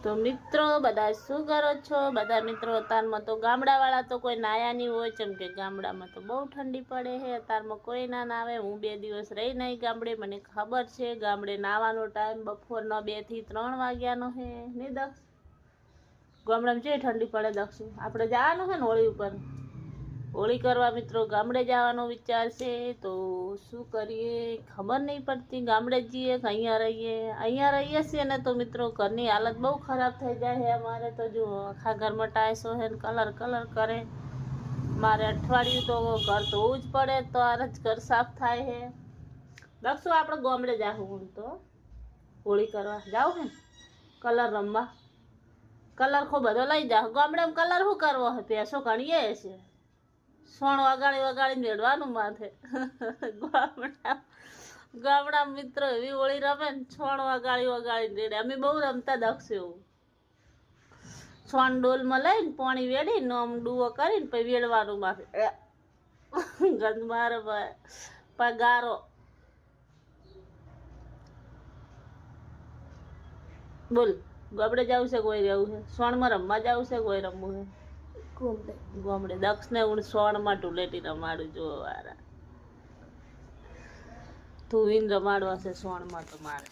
તો મિત્રો બધા શું કરો છો? બધા મિત્રો અત્યારમાં તો ગામડાવાળા તો કોઈ નાયા નહીં હોય, જેમ કે ગામડામાં તો બહુ ઠંડી પડે છે. અત્યારમાં કોઈ ના નાવે. હું 2 દિવસ રહી નહીં ગામડે, મને ખબર છે. ગામડે નાવાનો ટાઈમ બપોરનો 2 થી 3 વાગ્યાનો છે નહીં દક્ષ? ગામડામાં જે ઠંડી પડે દક્ષ. આપણે જવાનું છે ને હોળી ઉપર, હોળી કરવા મિત્રો ગામડે જવાનો વિચાર છે. તો શું કરીએ ખબર નહીં પડતી. ગામડે જઈએ કે અહીંયા રહીએ છીએ ને તો મિત્રો ઘરની હાલત બહુ ખરાબ થઈ જાય છે અમારે તો. જો આખા ઘરમાં ટાઈસો છે ને કલર કરે. મારે અઠવાડિયું તો ઘર ધોવું જ પડે તો આ જ ઘર સાફ થાય છે. દક્ષો આપણે ગામડે જાઉં હું તો હોળી કરવા જાઉં ને કલર રમવા. કલર ખૂબ બધો લઈ જાઓ. ગામડામાં કલર શું કરવો છે? પેસો ગણીએ છે, સોણ વગાડી મેળવાનું માથે. ગામડા મિત્રો એવી હોળી રમે ને, સોણ વગાડી રેડે. અમે બહુ રમતા દક્ષ એવું. સોણ ડોલમાં લઈને પાણી વેડીને આમ ડૂવો કરીને પછી વેડવાનું માથે. ગંધ મારે પગારો. બોલ, ગામડે જવું છે કોઈ રહેવું છે? સોણમાં રમવા જવું છે કોઈ રમવું છે? ગામડે દક્ષને હું સોણમાં ઢુલેટી રમાડું. જો વારા તું રમાડવા છે સોણમાં તો મારે.